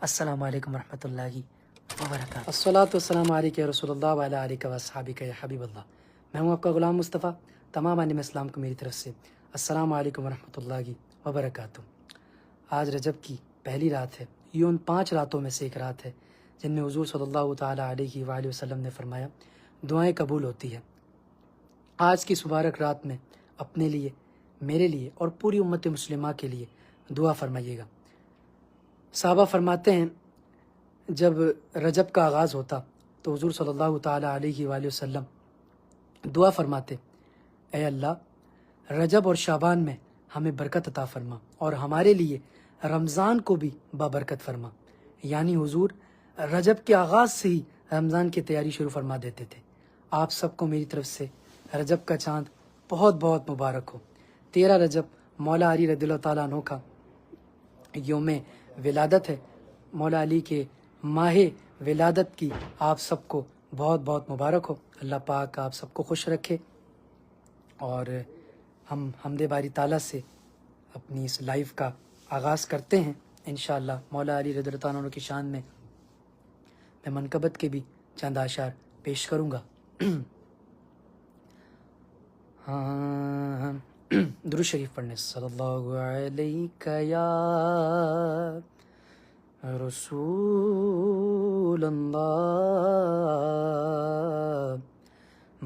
السلام علیکم ورحمۃ اللہ وبرکاتہ۔ الصلاۃ والسلام علیکہ رسول اللہ وعلی آلہ وصحابہ یا حبیب اللہ۔ میں ہوں آپ کا غلام مصطفیٰ۔ تمام عالم اسلام کو میری طرف سے السلام علیکم ورحمۃ اللہ وبرکاتہ۔ آج رجب کی پہلی رات ہے۔ یہ ان 5 راتوں میں سے ایک رات ہے جن میں حضور صلی اللہ تعالیٰ علیہ وآلہ وسلم نے فرمایا دعائیں قبول ہوتی ہیں۔ آج کی مبارک رات میں اپنے لیے، میرے لیے اور پوری امت مسلمہ کے لیے دعا فرمائیے گا۔ صحابہ فرماتے ہیں جب رجب کا آغاز ہوتا تو حضور صلی اللہ تعالیٰ علیہ وآلہ وسلم دعا فرماتے، اے اللہ رجب اور شعبان میں ہمیں برکت عطا فرما اور ہمارے لیے رمضان کو بھی بابرکت فرما۔ یعنی حضور رجب کے آغاز سے ہی رمضان کی تیاری شروع فرما دیتے تھے۔ آپ سب کو میری طرف سے رجب کا چاند بہت بہت مبارک ہو۔ 13 رجب مولا علی رضی اللہ تعالیٰ عنہ کا یوم ولادت ہے۔ مولا علی کے ماہ ولادت کی آپ سب کو بہت بہت مبارک ہو۔ اللہ پاک آپ سب کو خوش رکھے۔ اور ہم حمد باری تعالیٰ سے اپنی اس لائیو کا آغاز کرتے ہیں۔ انشاءاللہ مولا علی رضی اللہ عنہ کی شان میں منقبت کے بھی چند اشعار پیش کروں گا۔ درود شریف پڑھنے صلی اللہ علیہ یا رسول اللہ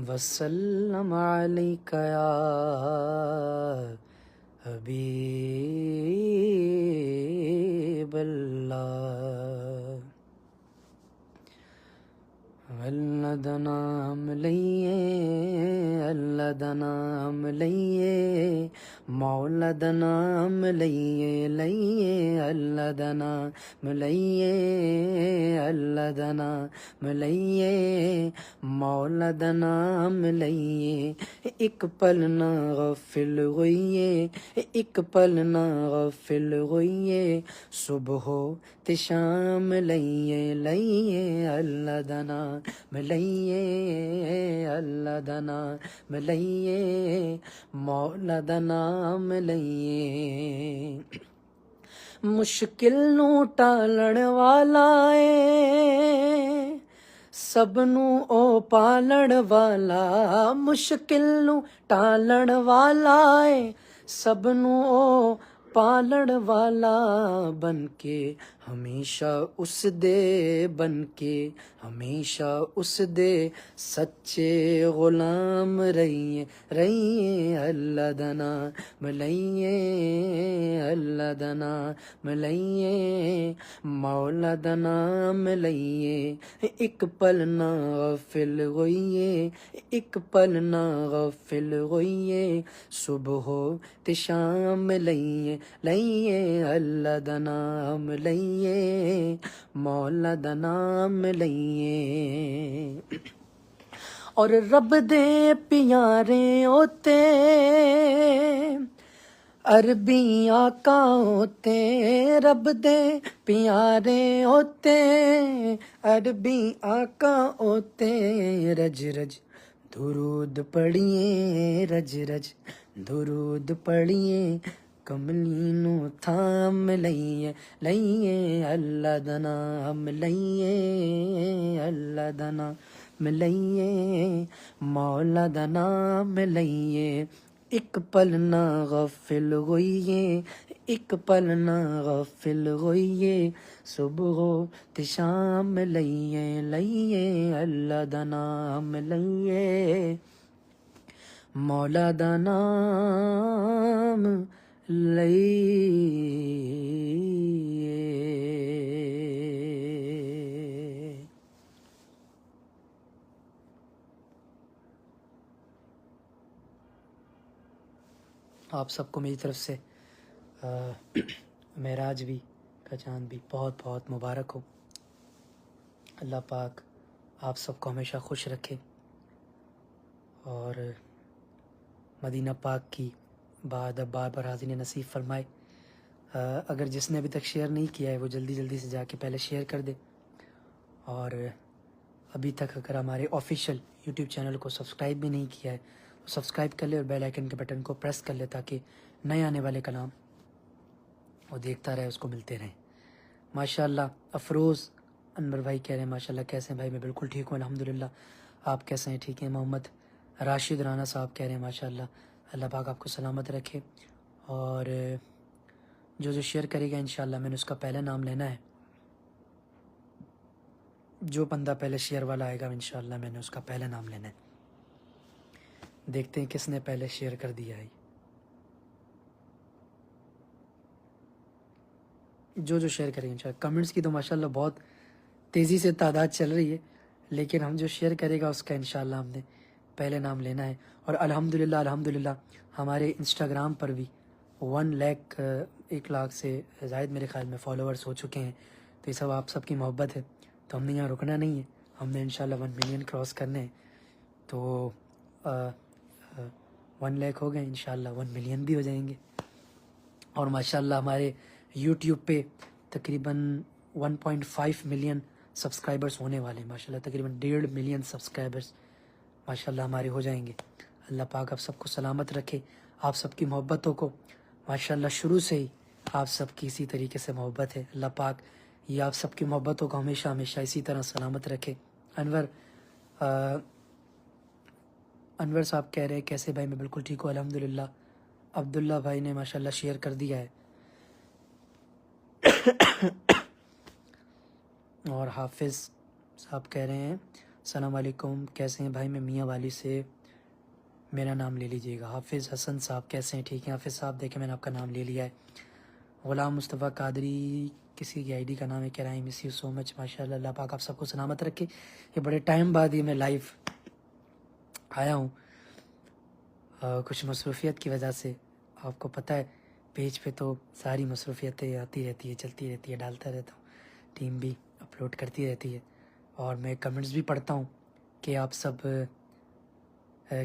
وسلم علیک یا حبیب اللہ۔ اللہ دا نام لئیے، اللہ دا نام لئیے، مولا دا نام لئیے، لئیے اللہ دا نام لئیے، اللہ دا نام لئیے، مولا دا نام لئیے۔ ایک پل نہ غافل ہوئیے، ایک پل نہ غافل ہوئیے، صبح ہو تے شام لئیے، لئیے اللہ دا نام لئیے، اللہ دا نام لئیے، مولا دا نام لئیے۔ مشکل نو ٹالن والا اے سب نو او پالن والا، مشکل نو ٹالن والا اے سب نو او پالن والا، بن کے ہمیشہ اس دے، بن کے ہمیشہ اس دے سچے غلام رہیے، رہیے اللہ دا نام لئیے، اللہ دا نام لئیے، مولا دا نام لئیے۔ ایک پل نہ غافل ہوئیے، ایک پل نہ غافل ہوئیے، صبح ہو تے شام لئیے، لئیے اللہ دا نام لئیے، مولا دا نام لئیے۔ اور رب دے پیارے ہوتے عربی آقا ہوتے، رب دے پیارے ہوتے عربی آقا ہوتے، رج رج درود پڑھیے، رج رج درود پڑھیے، کملی نو تھام لئیے، لئیے اللہ دا نام لئیے، اللہ دا نام لئیے، مولا دا نام لئیے۔ ایک پل نہ غافل ہوئیے، ایک پل نہ غافل ہوئیے، صبح ہو تے شام لئیے، لئیے اللہ دا نام لئیے، مولا دا نام لئیے۔ آپ سب کو میری طرف سے معراج بھی کا چاند بھی بہت بہت مبارک ہو۔ اللہ پاک آپ سب کو ہمیشہ خوش رکھے اور مدینہ پاک کی بعد اب بار بار حاضری نصیب فرمائے۔ اگر جس نے ابھی تک شیئر نہیں کیا ہے وہ جلدی جلدی سے جا کے پہلے شیئر کر دے، اور ابھی تک اگر ہمارے آفیشیل یوٹیوب چینل کو سبسکرائب بھی نہیں کیا ہے تو سبسکرائب کر لے اور بیل آئیکن کے بٹن کو پریس کر لے تاکہ نئے آنے والے کلام وہ دیکھتا رہے، اس کو ملتے رہیں۔ ماشاءاللہ افروز انور بھائی کہہ رہے ہیں ماشاءاللہ کیسے ہیں بھائی؟ میں بالکل ٹھیک ہوں الحمدللہ، آپ کیسے ہیں؟ ٹھیک ہیں۔ محمد راشد رانا صاحب کہہ رہے ہیں ماشاءاللہ اللہ پاک آپ کو سلامت رکھے، اور جو شیئر کرے گا انشاءاللہ میں نے اس کا پہلا نام لینا ہے، جو بندہ پہلے شیئر والا آئے گا انشاءاللہ میں نے اس کا پہلا نام لینا ہے۔ دیکھتے ہیں کس نے پہلے شیئر کر دیا ہے۔ جو شیئر کریں انشاءاللہ، کمنٹس کی تو ماشاءاللہ بہت تیزی سے تعداد چل رہی ہے، لیکن ہم جو شیئر کرے گا اس کا انشاءاللہ ہم نے پہلے نام لینا ہے۔ اور الحمدللہ ہمارے انسٹاگرام پر بھی 1 لاکھ سے زائد میرے خیال میں فالوورز ہو چکے ہیں، تو یہ سب آپ سب کی محبت ہے، تو ہم نے یہاں رکنا نہیں ہے، ہم نے انشاءاللہ 1 ملین کراس کرنے ہیں، تو 1 لاکھ ہو گئے انشاءاللہ 1 ملین بھی ہو جائیں گے۔ اور ماشاءاللہ ہمارے یوٹیوب پہ تقریباً 1.5 ملین سبسکرائبرز ہونے والے ہیں ماشاءاللہ، تقریباً 1.5 ملین سبسکرائبرز ماشاءاللہ ہمارے ہو جائیں گے۔ اللہ پاک آپ سب کو سلامت رکھے، آپ سب کی محبتوں کو ماشاءاللہ شروع سے ہی آپ سب کی اسی طریقے سے محبت ہے، اللہ پاک یہ آپ سب کی محبتوں کو ہمیشہ ہمیشہ اسی طرح سلامت رکھے۔ انور صاحب کہہ رہے ہیں کیسے بھائی؟ میں بالکل ٹھیک ہوں الحمدللہ۔ عبداللہ بھائی نے ماشاءاللہ شیئر کر دیا ہے، اور حافظ صاحب کہہ رہے ہیں السلام علیکم کیسے ہیں بھائی؟ میں میاں والی سے میرا نام لے لیجیے گا۔ حافظ حسن صاحب کیسے ہیں؟ ٹھیک ہیں حافظ صاحب، دیکھیں میں نے آپ کا نام لے لیا ہے۔ غلام مصطفیٰ قادری کسی کی آئی ڈی کا نام ہے، کہہ رہا ہے مس یو سو مچ ماشاءاللہ، اللہ پاک آپ سب کو سلامت رکھے۔ یہ بڑے ٹائم بعد یہ میں لائیو آیا ہوں، کچھ مصروفیت کی وجہ سے، آپ کو پتہ ہے پیج پہ تو ساری مصروفیتیں آتی رہتی ہے، چلتی رہتی ہے، ڈالتا رہتا ہوں، ٹیم بھی اپلوڈ کرتی رہتی ہے، اور میں کمنٹس بھی پڑھتا ہوں کہ آپ سب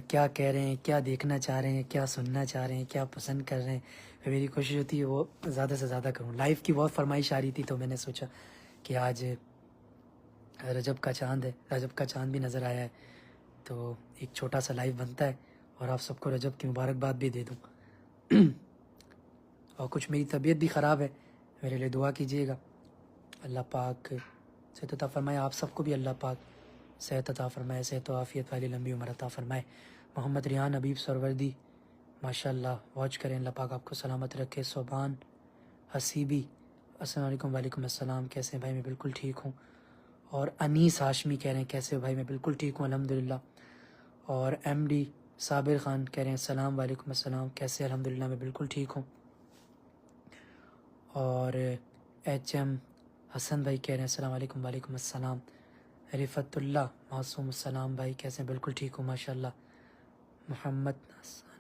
کیا کہہ رہے ہیں، کیا دیکھنا چاہ رہے ہیں، کیا سننا چاہ رہے ہیں، کیا پسند کر رہے ہیں۔ پھر میری کوشش ہوتی ہے وہ زیادہ سے زیادہ کروں۔ لائیو کی بہت فرمائش آ رہی تھی، تو میں نے سوچا کہ آج رجب کا چاند ہے، رجب کا چاند بھی نظر آیا ہے، تو ایک چھوٹا سا لائیو بنتا ہے اور آپ سب کو رجب کی مبارکباد بھی دے دوں۔ اور کچھ میری طبیعت بھی خراب ہے، میرے لیے دعا کیجیے گا، اللہ پاک صحت عطا فرمائے، آپ سب کو بھی اللہ پاک صحت عطا فرمائے، صحت و عافیت والی لمبی عمر عطا فرمائے۔ محمد ریحان حبیب سروردی ماشاءاللہ واچ کریں، اللہ پاک آپ کو سلامت رکھے۔ صوبان حسیبی السلام علیکم، وعلیکم السلام، کیسے ہیں بھائی؟ میں بالکل ٹھیک ہوں۔ اور انیس ہاشمی کہہ رہے ہیں کیسے ہو بھائی؟ میں بالکل ٹھیک ہوں الحمدللہ۔ اور ایم ڈی صابر خان کہہ رہے ہیں السلام، وعلیکم السلام، کیسے؟ الحمدللہ میں بالکل ٹھیک ہوں۔ اور ایچ ایم حسن بھائی کہہ رہے ہیں السلام علیکم، وعلیکم السلام۔ رفت اللہ معصوم السلام بھائی کیسے ہیں؟ بالکل ٹھیک ہوں ماشاءاللہ۔ محمد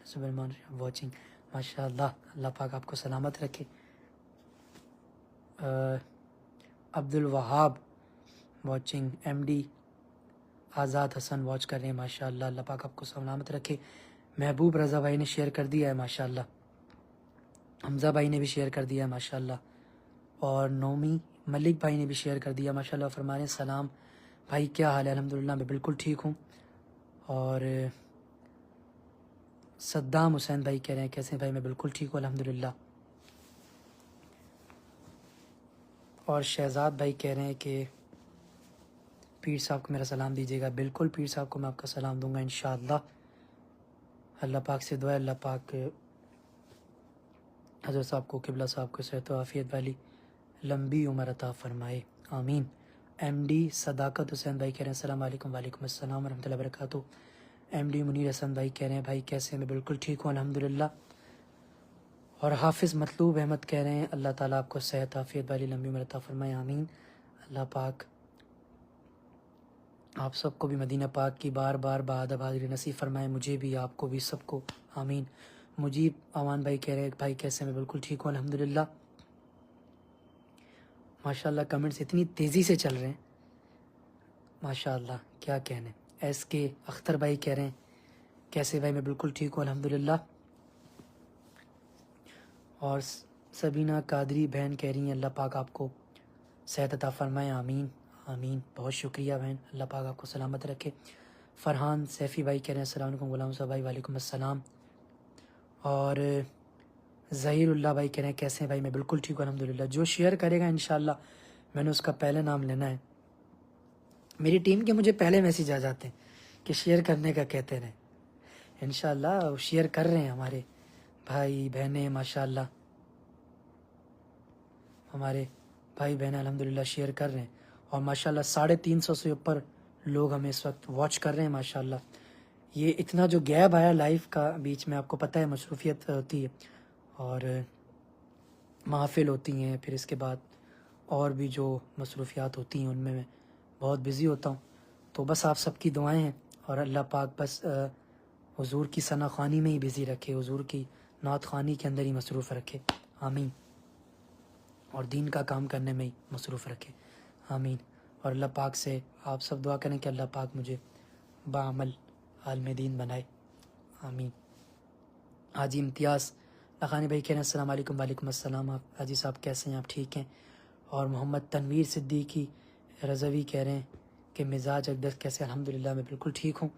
سبرمان واچنگ ماشاءاللہ، اللہ پاک آپ کو سلامت رکھے۔ عبد الوہاب واچنگ، ایم ڈی آزاد حسن واچ کر رہے ہیں ماشاءاللہ، اللہ پاک آپ کو سلامت رکھے۔ محبوب رضا بھائی نے شیئر کر دیا ہے ماشاءاللہ، حمزہ بھائی نے بھی شیئر کر دیا ہے ماشاءاللہ، اور نومی ملک بھائی نے بھی شیئر کر دیا ماشاءاللہ، فرما رہے ہیں سلام بھائی کیا حال ہے؟ الحمدللہ میں بالکل ٹھیک ہوں۔ اور صدام حسین بھائی کہہ رہے ہیں کیسے ہیں بھائی؟ میں بالکل ٹھیک ہوں الحمدللہ۔ اور شہزاد بھائی کہہ رہے ہیں کہ پیر صاحب کو میرا سلام دیجیے گا۔ بالکل پیر صاحب کو میں آپ کا سلام دوں گا انشاءاللہ، اللہ پاک سے دعا ہے اللہ پاک حضرت صاحب کو، قبلہ صاحب کو صحت و عافیت والی لمبی عمر عطا فرمائے، آمین۔ ایم ڈی صداقت حسین بھائی کہہ رہے ہیں السلام علیکم، وعلیکم السلام ورحمۃ اللہ وبرکاتہ۔ ایم ڈی منیر حسن بھائی کہہ رہے ہیں بھائی کیسے ہیں؟ میں بالکل ٹھیک ہوں الحمدللہ۔ اور حافظ مطلوب احمد کہہ رہے ہیں اللہ تعالیٰ آپ کو صحت عافیت والی لمبی عمر عطا فرمائے، آمین۔ اللہ پاک آپ سب کو بھی مدینہ پاک کی بار بار بہادر حاضری نصیب فرمائے، مجھے بھی، آپ کو بھی، سب کو، آمین۔ مجیب امان بھائی کہہ رہے ہیں بھائی کیسے ہیں؟ میں بالکل ٹھیک ہوں الحمدللہ۔ ماشاءاللہ کمنٹس اتنی تیزی سے چل رہے ہیں ماشاءاللہ، کیا کہنے۔ ایس کے اختر بھائی کہہ رہے ہیں کیسے بھائی؟ میں بالکل ٹھیک ہوں الحمدللہ۔ اور سبینہ قادری بہن کہہ رہی ہیں اللہ پاک آپ کو صحت عطا فرمائے، آمین آمین، بہت شکریہ بہن، اللہ پاک آپ کو سلامت رکھے۔ فرحان سیفی بھائی کہہ رہے ہیں السلام علیکم، غلام صاحب بھائی وعلیکم السلام۔ اور ظہیر اللہ بھائی کہہ رہے ہیں کیسے ہیں بھائی؟ میں بالکل ٹھیک ہوں الحمدللہ۔ جو شیئر کرے گا انشاءاللہ میں نے اس کا پہلے نام لینا ہے. میری ٹیم کے مجھے پہلے میسیج آ جاتے ہیں کہ شیئر کرنے کا کہتے رہیں. انشاءاللہ شیئر کر رہے ہیں ہمارے بھائی بہنیں ماشاءاللہ. ہمارے بھائی بہن الحمدللہ شیئر کر رہے ہیں اور ماشاءاللہ 350 سے اوپر لوگ ہمیں اس وقت واچ کر رہے ہیں ماشاءاللہ. یہ اتنا جو گیپ آیا لائف کا بیچ میں، آپ کو پتہ ہے مصروفیت ہوتی ہے اور محافل ہوتی ہیں، پھر اس کے بعد اور بھی جو مصروفیات ہوتی ہیں ان میں بہت بزی ہوتا ہوں. تو بس آپ سب کی دعائیں ہیں اور اللہ پاک بس حضور کی ثنا خوانی میں ہی بزی رکھے، حضور کی نعت خوانی کے اندر ہی مصروف رکھے. آمین. اور دین کا کام کرنے میں ہی مصروف رکھے. آمین. اور اللہ پاک سے آپ سب دعا کریں کہ اللہ پاک مجھے بعمل عالم دین بنائے. آمین. حاجی امتیاز لخانی بھائی کہہ رہے ہیں السلام علیکم. وعلیکم السلام. آپ حاجی صاحب کیسے ہیں؟ آپ ٹھیک ہیں؟ اور محمد تنویر صدیقی رضوی کہہ رہے ہیں کہ مزاج اقدس کیسے؟ الحمدللہ میں بالکل ٹھیک ہوں.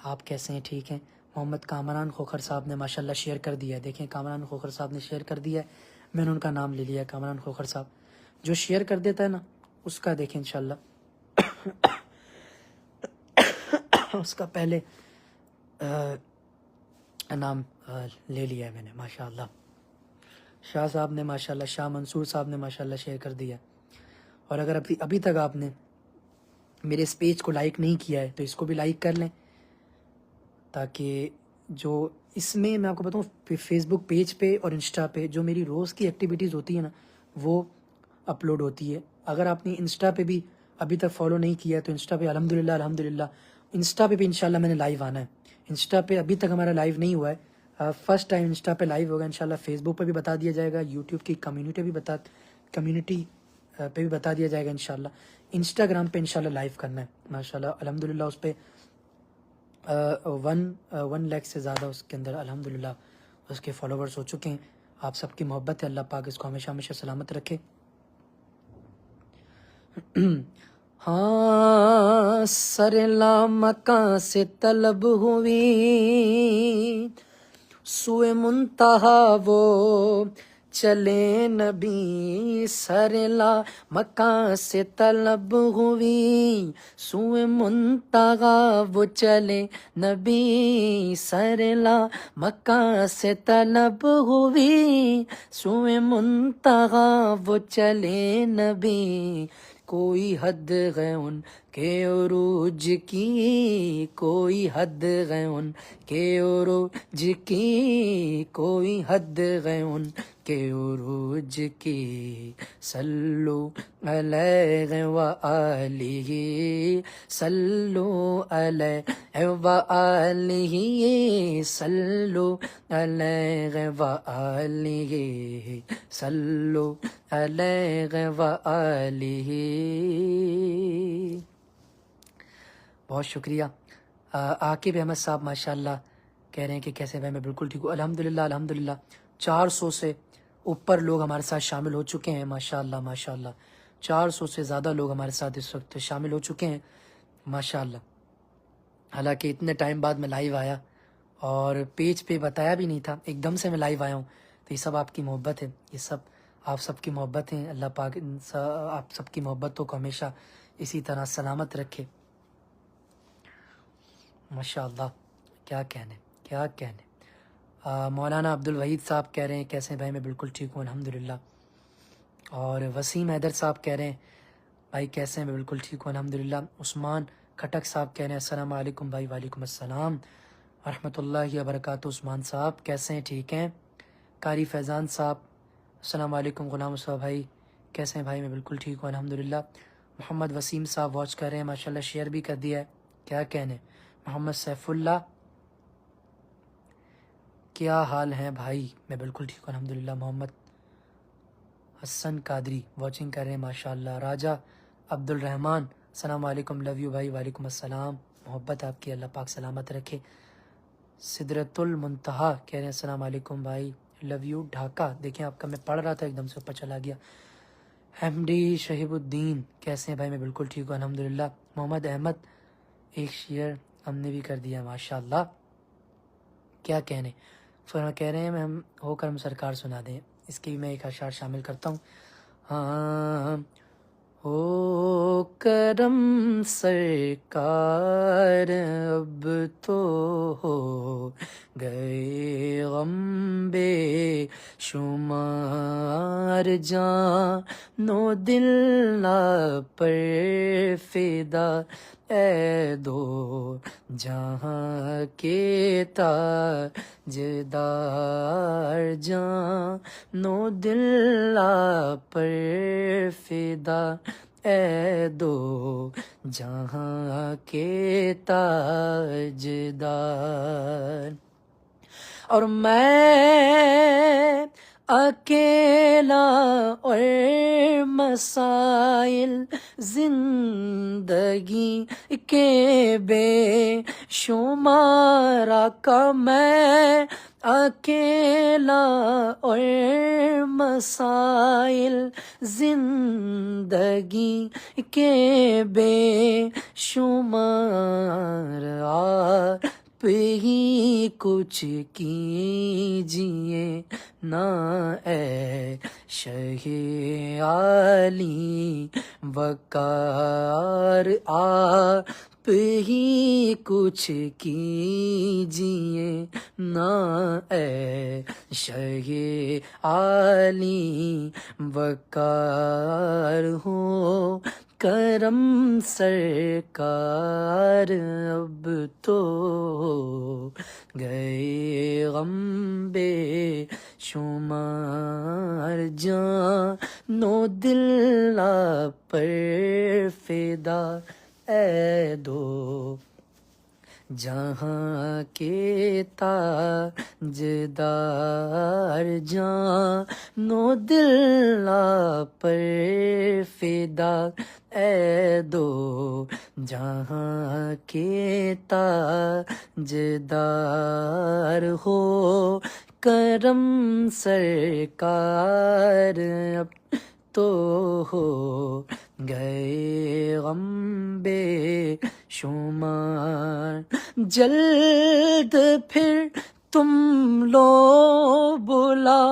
آپ کیسے ہیں؟ ٹھیک ہیں. محمد کامران خوخر صاحب نے ماشاءاللہ شیئر کر دیا ہے. دیکھیں کامران خوخر صاحب نے شیئر کر دیا ہے، میں نے ان کا نام لے لیا ہے. کامران خوخر صاحب جو شیئر کر دیتا ہے نا، اس کا دیکھیں انشاءاللہ اس کا پہلے نام لے لیا ہے میں نے ماشاءاللہ. شاہ صاحب نے ماشاءاللہ، شاہ منصور صاحب نے ماشاءاللہ شیئر کر دیا. اور اگر ابھی تک آپ نے میرے اس پیج کو لائک نہیں کیا ہے تو اس کو بھی لائک کر لیں، تاکہ جو اس میں میں آپ کو بتاؤں فیس بک پیج پہ اور انسٹا پہ جو میری روز کی ایکٹیویٹیز ہوتی ہے نا وہ اپلوڈ ہوتی ہے. اگر آپ نے انسٹا پہ بھی ابھی تک فالو نہیں کیا ہے تو انسٹا پہ الحمدللہ انسٹا پہ بھی انشاءاللہ میں نے لائیو آنا ہے. انسٹا پہ ابھی تک ہمارا لائیو نہیں ہوا ہے، فرسٹ ٹائم انسٹا پہ لائیو ہوگا انشاءاللہ. فیس بک پہ بھی بتا دیا جائے گا، یوٹیوب کی کمیونٹی پہ بھی بتا دیا جائے گا انشاءاللہ. انسٹاگرام پہ انشاءاللہ لائیو کرنا ہے ماشاءاللہ. الحمدللہ اس پہ 1 لاکھ سے زیادہ اس کے اندر الحمدللہ اس کے فالوورز ہو چکے ہیں. آپ سب کی محبت ہے، اللہ پاک اس کو ہمیشہ ہمیشہ سلامت رکھے. ہاں سر لامکاں سے طلب ہوئی، سوئے منتہا وہ چلے نبی. سر لامکاں سے طلب ہوئی، سوئے منتہا وہ چلے نبی. سر لامکاں سے طلب ہوئی، سوئے منتہا وہ چلے نبی. کوئی حد ہے ان کے عروج کی، کوئی حد ہے ان کے عروج کی، کوئی حد ہے ان کے عروج کی. صلو علیہ وآلہ، صلو علیہ وآلہ، صلو علیہ وآلہ، صلو علیہ وآلہ. بہت شکریہ. عاقب احمد صاحب ماشاءاللہ کہہ رہے ہیں کہ کیسے بھائی؟ میں بالکل ٹھیک ہوں الحمدللہ. 400 سے اوپر لوگ ہمارے ساتھ شامل ہو چکے ہیں ماشاءاللہ. 400 سے زیادہ لوگ ہمارے ساتھ اس وقت شامل ہو چکے ہیں ماشاءاللہ. حالانکہ اتنے ٹائم بعد میں لائیو آیا اور پیج پہ بتایا بھی نہیں تھا، ایک دم سے میں لائیو آیا ہوں. تو یہ سب آپ کی محبت ہے، یہ سب آپ سب کی محبت ہیں. اللہ پاک آپ سب کی محبتوں کو ہمیشہ اسی طرح سلامت رکھے ماشاءاللہ. کیا کہنے. مولانا عبدالوحید صاحب کہہ رہے ہیں کیسے بھائی؟ میں بالکل ٹھیک ہوں الحمدللہ. اور وسیم حیدر صاحب کہہ رہے ہیں بھائی کیسے ہیں؟ میں بالکل ٹھیک ہوں الحمدللہ. عثمان کھٹک صاحب کہہ رہے ہیں السلام علیکم بھائی. وعلیکم السلام ورحمۃ اللہ وبرکاتہ. عثمان صاحب کیسے ہیں؟ ٹھیک ہیں. قاری فیضان صاحب السلام علیکم. غلام صاحب بھائی کیسے ہیں؟ بھائی میں بالکل ٹھیک ہوں الحمدللہ. محمد وسیم صاحب واچ کر رہے ہیں ماشاءاللہ، شیئر بھی کر دیا ہے. کیا کہنے. محمد سیف اللہ کیا حال ہیں بھائی؟ میں بالکل ٹھیک ہوں الحمدللہ. محمد حسن قادری واچنگ کر رہے ہیں ماشاءاللہ. راجہ عبد الرحمن السلام علیکم. لو یو بھائی. وعلیکم السلام. محبت آپ کی، اللہ پاک سلامت رکھے. سدرت المنتہا کہہ رہے ہیں السلام علیکم بھائی. Love you Dhaka. دیکھیں آپ کا میں پڑھ رہا تھا ایک دم سے اوپر چلا گیا. ایم ڈی شہیب الدین کیسے ہیں بھائی؟ میں بالکل ٹھیک ہوں الحمدللہ. محمد احمد ایک شیئر ہم نے بھی کر دیا ماشاءاللہ. کیا کہنے. کہہ رہے ہیں ہم ہو کر ہم سرکار سنا دیں. اس کی بھی میں ایک اشعار شامل کرتا ہوں. ہاں او کرم سرکار اب تو ہو گئے غم بے شمار، جان و دل پر فدا اے دو جہاں کے تاجدار، جان و دل پر فدا اے دو جہاں کے تاجدار۔ اور میں اکیلا اور مسائل زندگی کے بے شمار، آقا میں اکیلا اور مسائل زندگی کے بے شمار، آپ ہی کچھ کیجیے نا اے شہ عالی وقار، آپ ہی کچھ کیجیے نا اے شہ عالی وقار، ہو کرم سرکار اب تو گئے غم بے شمار، جان و دل پر فدا اے دو جہاں کے تاجدار، جان و دل پر فدا اے دو جہاں کے تاجدار، ہو کرم سرکار اب تو ہو گئے غم بے شمار، جلد پھر تم لو بلا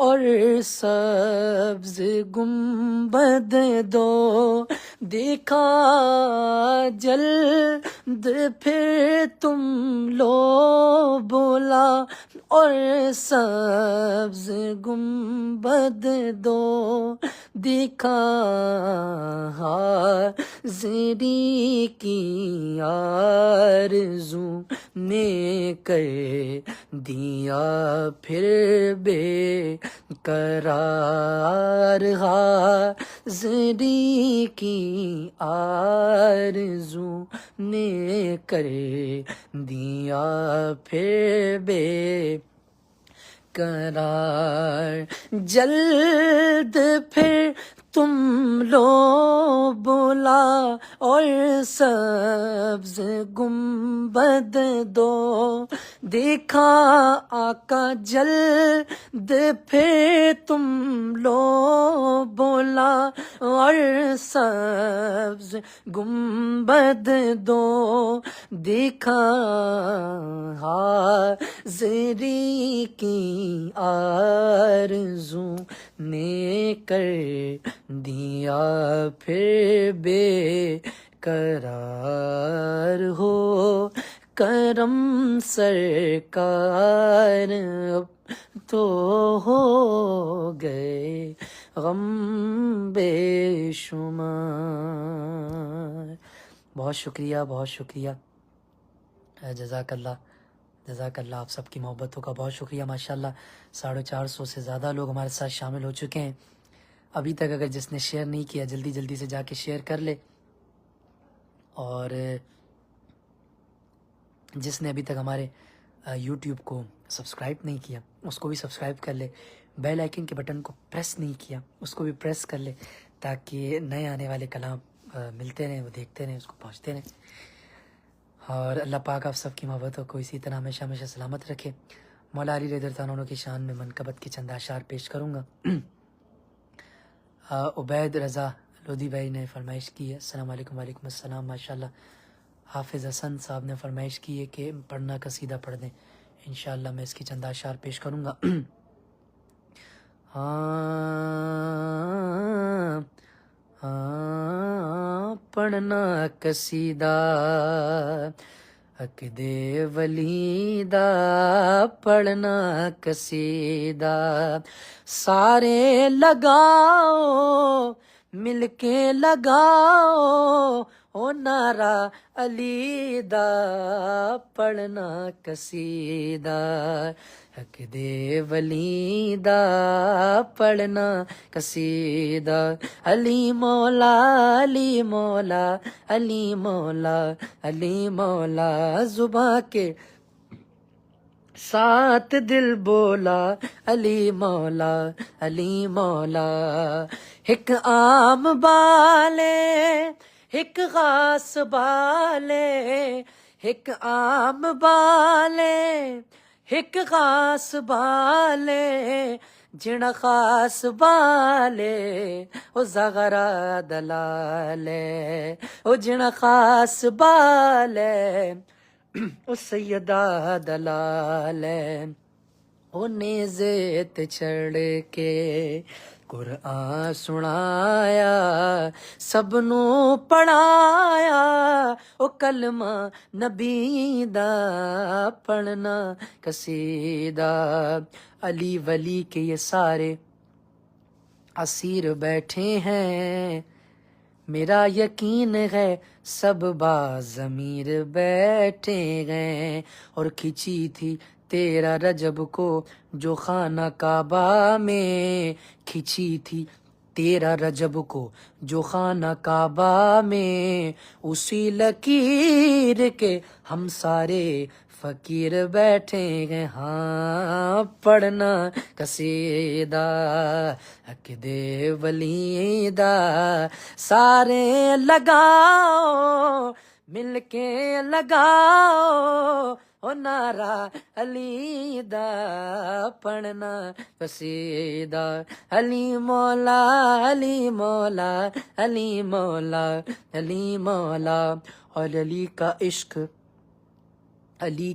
اور سبز گنبد دو دیکھا، جلد پھر تم لو بلا اور سبز گنبد دو دیکھا، حاضری کی آرزو نے کر دیا پھر بے قرار، حاضری کی آرزو نے کر دیا پھر بے قرار، جلد پھر تم لو بلا اور سبز گنبد دو دیکھا، آقا جلد پھر تم لو بلا اور سبز گنبد دو دیکھا، حاضری کی آرزو نے کر دیا پھر بے قرار، ہو کرم سرکار اب تو ہو گئے غم بے شمار۔ بہت شکریہ، بہت شکریہ، جزاک اللہ، جزاک اللہ، آپ سب کی محبتوں کا بہت شکریہ۔ ماشاءاللہ 450 سے زیادہ لوگ ہمارے ساتھ شامل ہو چکے ہیں۔ ابھی تک اگر جس نے شیئر نہیں کیا جلدی جلدی سے جا کے شیئر کر لے، اور جس نے ابھی تک ہمارے یوٹیوب کو سبسکرائب نہیں کیا اس کو بھی سبسکرائب کر لے، بیل آئیکن کے بٹن کو پریس نہیں کیا اس کو بھی پریس کر لے، تاکہ نئے آنے والے کلام ملتے رہیں، وہ دیکھتے رہیں، اس کو پہنچتے رہیں۔ اور اللہ پاک آپ سب کی محبتوں کو اسی طرح ہمیشہ ہمیشہ سلامت رکھے۔ مولا علی رضی اللہ عنہ کی شان میں منقبت کے چند اشعار پیش کروں گا۔ عبید رضا لودھی بھائی نے فرمائش کی ہے۔ السلام علیکم۔ وعلیکم السلام۔ ماشاءاللہ حافظ حسن صاحب نے فرمائش کی ہے کہ پڑھنا قصیدہ پڑھ دیں، انشاءاللہ میں اس کی چند اشعار پیش کروں گا۔ ہاں پڑھنا قصیدہ عقد ولی دا پڑھنا قصیدہ سارے لگاؤ مل کے لگاؤ او نعرہ علی دا پڑھنا قصیدہ عقد ولی دا پڑھنا قصیدہ علی مولا علی مولا علی مولا علی مولا زباں کے ساتھ دل بولا علی مولا علی مولا ایک عام بالے ایک خاص بالے ایک عام بالے ایک خاص بالے جڑا خاص بالے او زغرا دلالے او جڑا خاص بالے او سیدہ دلالے او نیزے تے چڑھ کے قرآن سنایا سب نو پڑھایا او کلمہ نبی دا پڑھنا قصیدہ علی ولی کے یہ سارے اسیر بیٹھے ہیں میرا یقین ہے سب باضمیر بیٹھے ہیں اور کھچی تھی 13 رجب کو جو خانہ کعبہ میں کھچی تھی 13 رجب کو جو خانہ کعبہ میں اسی لکیر کے ہم سارے فقیر بیٹھے ہیں ہاں پڑھنا قصیدہ عقد ولی دا سارے لگاؤ مل کے لگاؤ او نعرہ علی دا پڑھنا قصیدہ علی مولا علی مولا علی مولا علی مولا اور علی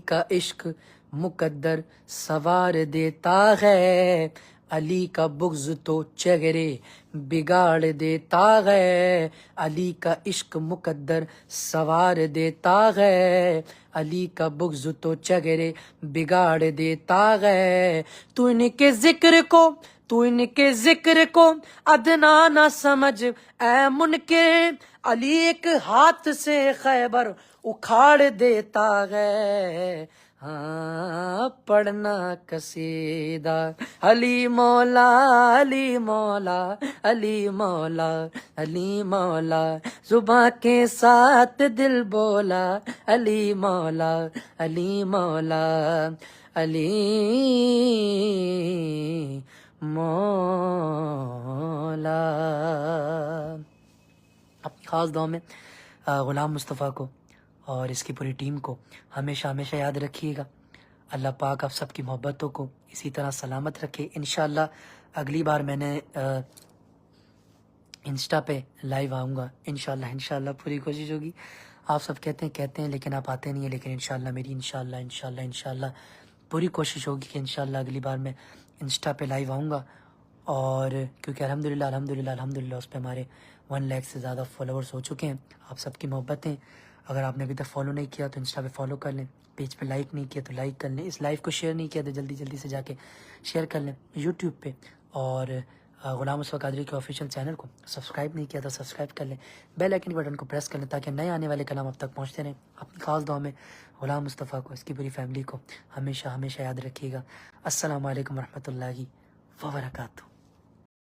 کا عشق مقدر سوار دیتا ہے علی کا بغض تو چہرے بگاڑ دیتا ہے علی کا عشق مقدر سوار دیتا ہے علی کا بغض تو چہرے بگاڑ دیتا ہے تو ان کے ذکر کو ادنا نہ سمجھ اے منکر علی ایک ہاتھ سے خیبر اکھاڑ دیتا ہے ہاں پڑھنا قصیدہ علی مولا علی مولا علی مولا علی مولا زباں کے ساتھ دل بولا علی مولا علی مولا علی مولا اپنی خاص دعا میں غلام مصطفیٰ کو اور اس کی پوری ٹیم کو ہمیشہ ہمیشہ یاد رکھیے گا اللہ پاک آپ سب کی محبتوں کو اسی طرح سلامت رکھے انشاءاللہ اگلی بار میں نے انسٹا پہ لائیو آؤں گا انشاءاللہ پوری کوشش ہوگی آپ سب کہتے ہیں لیکن آپ آتے نہیں ہیں لیکن انشاءاللہ میری انشاءاللہ پوری کوشش ہوگی کہ انشاءاللہ اگلی بار میں انسٹا پہ لائیو آؤں گا اور کیونکہ الحمدللہ اس پہ ہمارے 1 لاکھ سے زیادہ فالوورز ہو چکے ہیں آپ سب کی محبتیں اگر آپ نے ابھی تک فالو نہیں کیا تو انسٹا پہ فالو کر لیں پیج پہ لائک نہیں کیا تو لائک کر لیں اس لائیو کو شیئر نہیں کیا تو جلدی سے جا کے شیئر کر لیں یوٹیوب پہ اور غلام مصطفیٰ قادری کے آفیشیل چینل کو سبسکرائب نہیں کیا تو سبسکرائب کر لیں بیل آئکن بٹن کو پریس کر لیں تاکہ نئے آنے والے کلام اب تک پہنچتے رہیں اپنی خاص دعا میں غلام مصطفیٰ کو اس کی پوری فیملی کو ہمیشہ یاد رکھیے گا السلام علیکم ورحمۃ اللہ وبرکاتہ